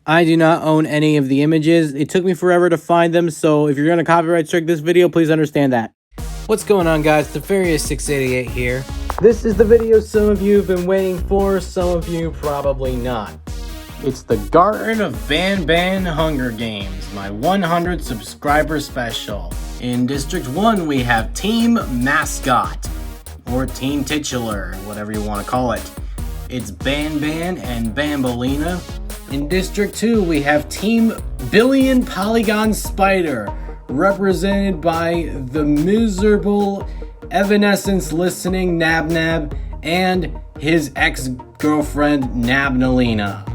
I do not own any of the images. It took me forever to find them, so if you're going to copyright strike this video, please understand that. What's going on, guys? Nefarious688 here. This is the video some of you have been waiting for, some of you probably not. It's the Garten of Banban Hunger Games, my 100 subscriber special. In District 1, we have Team Mascot, or Team Titular, whatever you want to call it. It's Banban and Banbalina. In District 2, we have Team Billion Polygon Spider, represented by the miserable Evanescence listening Nab Nab and his ex-girlfriend Nabnalina.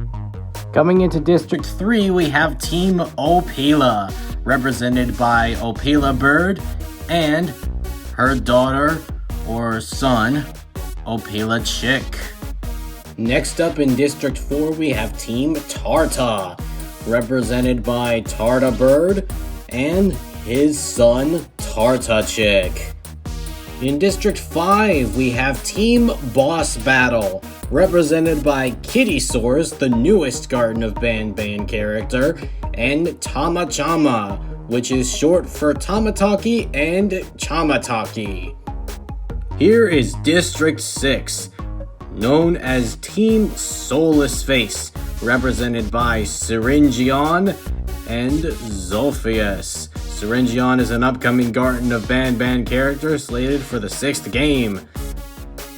Coming into District 3, we have Team Opila, represented by Opila Bird and her daughter or son, Opila Chick. Next up in District 4, we have Team Tarta, represented by Tarta Bird and his son, Tarta Chick. In District 5, we have Team Boss Battle, represented by Kittysaurus, the newest Garten of Banban character, and Tamachama, which is short for Tamataki and Chamataki. Here is District 6, known as Team Soulless Face, represented by Syringion and Zophius. Syringion is an upcoming Garten of Banban character slated for the 6th game.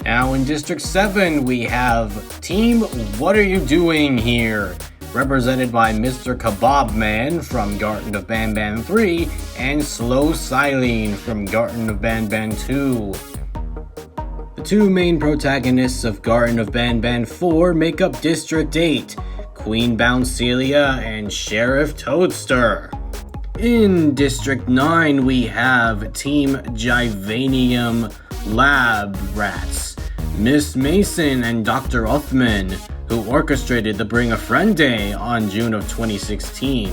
Now in District 7, we have Team What Are You Doing Here? Represented by Mr. Kebab Man from Garten of Banban 3 and Slow Silene from Garten of Banban 2. The two main protagonists of Garten of Banban 4 make up District 8, Queen Bouncelia and Sheriff Toadster. In District 9, we have Team Givanium Lab Rats, Miss Mason and Dr. Uthman, who orchestrated the Bring a Friend Day on June of 2016.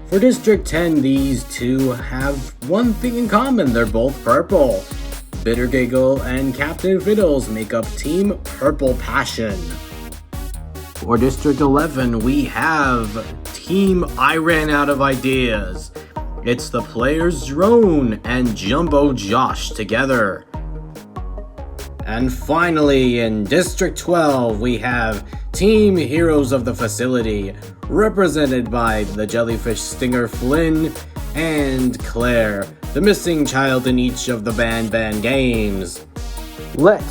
For District 10, these two have one thing in common, they're both purple. Bitter Giggle and Captain Fiddles make up Team Purple Passion. For District 11, we have Team I Ran Out of Ideas. It's the players Drone and Jumbo Josh together. And finally, in District 12, we have Team Heroes of the Facility, represented by the Jellyfish Stinger Flynn and Claire, the missing child in each of the Banban games. Let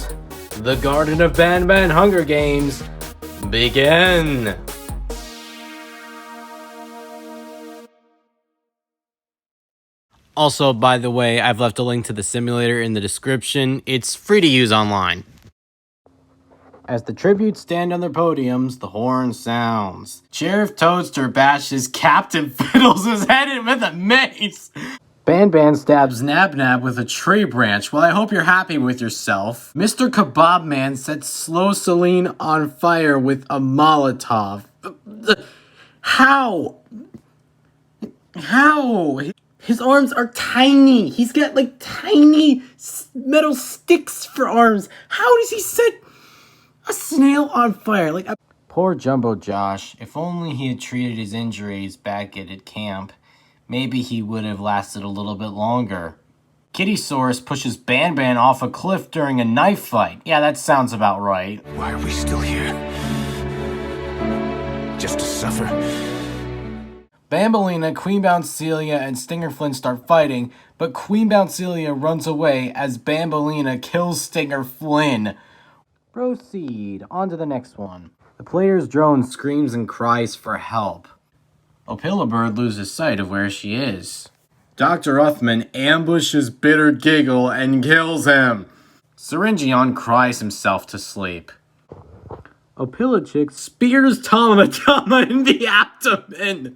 the Garten of Banban Hunger Games begin! Also, by the way, I've left a link to the simulator in the description. It's free to use online. As the tributes stand on their podiums, the horn sounds. Sheriff Toadster bashes Captain Fiddles' head in with a mace. Banban stabs Nab Nab with a tree branch. Well, I hope you're happy with yourself. Mr. Kebab Man sets Slow Celine on fire with a Molotov. How? How? His arms are tiny. He's got like tiny metal sticks for arms. How does he set a snail on fire? Poor Jumbo Josh. If only he had treated his injuries back at camp, maybe he would have lasted a little bit longer. Kittysaurus pushes Banban off a cliff during a knife fight. Yeah, that sounds about right. Why are we still here? Just to suffer? Banbalina, Queen Bouncelia, and Stinger Flynn start fighting, but Queen Bouncelia runs away as Banbalina kills Stinger Flynn. Proceed. On to the next one. The player's drone screams and cries for help. Opila Bird loses sight of where she is. Dr. Uthman ambushes Bitter Giggle and kills him. Syringion cries himself to sleep. Opila Chick spears Tamatama in the abdomen.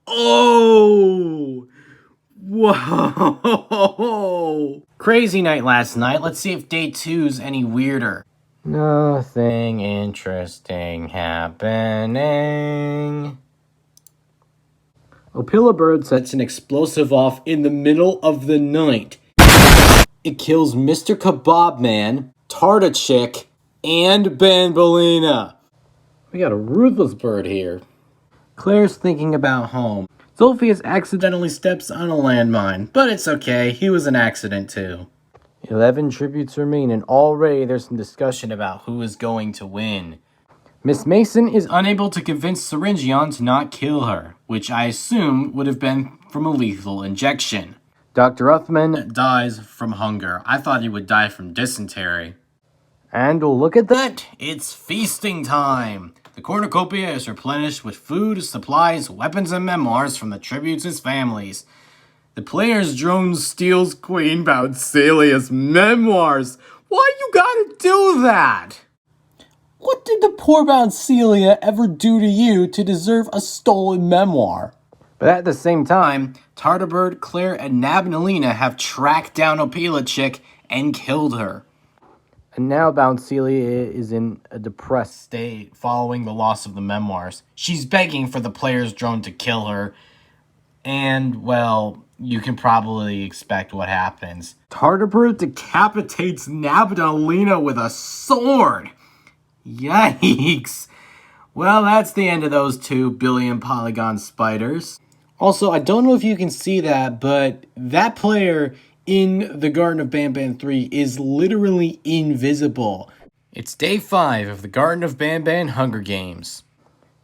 Oh! Whoa! Crazy night last night. Let's see if day 2's any weirder. Nothing interesting happening. Opila Bird sets an explosive off in the middle of the night. It kills Mr. Kebab Man, Tarta Chick, and Banbalina. We got a ruthless bird here. Claire's thinking about home. Zolphius accidentally steps on a landmine, but it's okay, he was an accident too. 11 tributes remain, and already there's some discussion about who is going to win. Miss Mason is unable to convince Syringion to not kill her, which I assume would have been from a lethal injection. Dr. Uthman dies from hunger. I thought he would die from dysentery. And look at that, it's feasting time! The cornucopia is replenished with food, supplies, weapons, and memoirs from the tributes' families. The player's drone steals Queen Bouncelia's memoirs. Why you gotta do that? What did the poor Bouncelia ever do to you to deserve a stolen memoir? But at the same time, Tartarbird, Claire, and Nabnalina have tracked down Opila Chick and killed her. And now Bouncelia is in a depressed state following the loss of the memoirs. She's begging for the player's drone to kill her. And, well, you can probably expect what happens. Tartarbird decapitates Nabnalina with a sword. Yikes. Well, that's the end of those 2 billion polygon spiders. Also, I don't know if you can see that, but that player in the Garten of Banban 3 is literally invisible. It's day 5 of the Garten of Banban Hunger Games.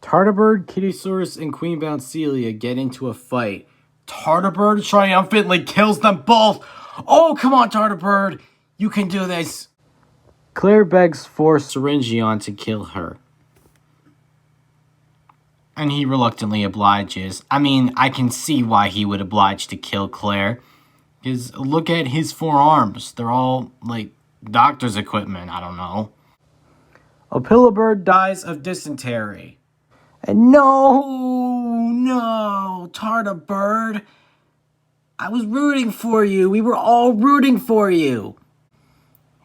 Tartarbird, Kittysaurus, and Queen Bouncelia get into a fight. Tartarbird triumphantly kills them both! Oh, come on, Tartarbird! You can do this! Claire begs for Syringion to kill her. And he reluctantly obliges. I mean, I can see why he would oblige to kill Claire. Because look at his 4 arms. They're all, like, doctor's equipment. I don't know. Opilabird dies of dysentery. And no, Tartarbird. I was rooting for you. We were all rooting for you.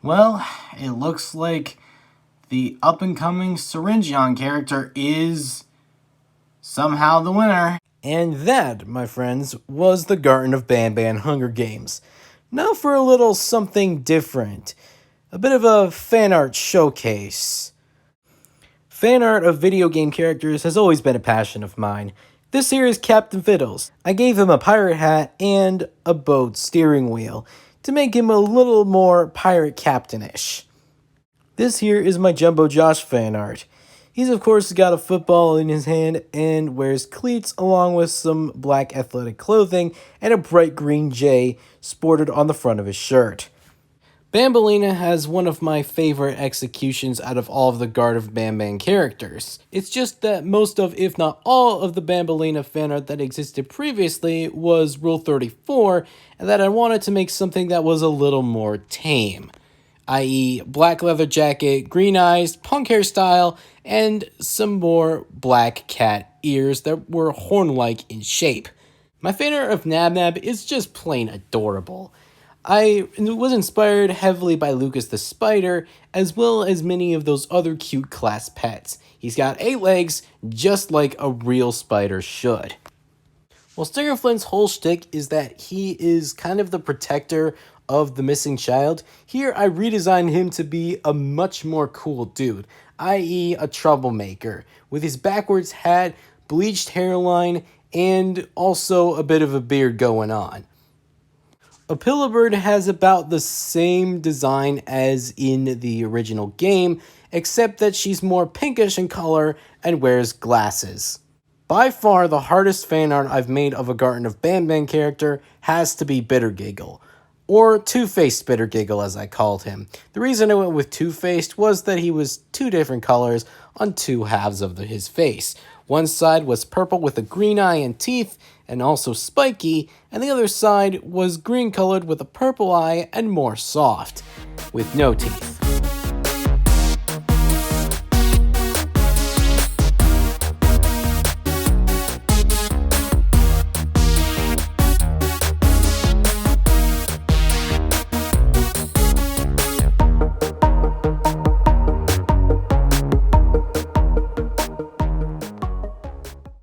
Well, it looks like the up-and-coming Syringion character is somehow the winner. And that, my friends, was the Garten of Banban Hunger Games. Now for a little something different. A bit of a fan art showcase. Fan art of video game characters has always been a passion of mine. This here is Captain Fiddles. I gave him a pirate hat and a boat steering wheel to make him a little more pirate captain-ish. This here is my Jumbo Josh fan art. He's of course got a football in his hand and wears cleats along with some black athletic clothing and a bright green J sported on the front of his shirt. Bambalina has one of my favorite executions out of all of the Garten of Banban characters. It's just that most of, if not all, of the Bambalina fan art that existed previously was Rule 34, and that I wanted to make something that was a little more tame. I.e. black leather jacket, green eyes, punk hairstyle, and some more black cat ears that were horn-like in shape. My fan art of Nab is just plain adorable. I was inspired heavily by Lucas the Spider, as well as many of those other cute class pets. He's got 8 legs, just like a real spider should. Well, Stinger Flint's whole shtick is that he is kind of the protector of the missing child. Here, I redesigned him to be a much more cool dude, i.e. a troublemaker, with his backwards hat, bleached hairline, and also a bit of a beard going on. Opilabird has about the same design as in the original game, except that she's more pinkish in color and wears glasses. By far, the hardest fan art I've made of a Garten of Banban character has to be Bittergiggle, or Two-Faced Bittergiggle as I called him. The reason I went with Two-Faced was that he was 2 different colors on 2 halves of his face. One side was purple with a green eye and teeth, and also spiky, and the other side was green colored with a purple eye and more soft, with no teeth.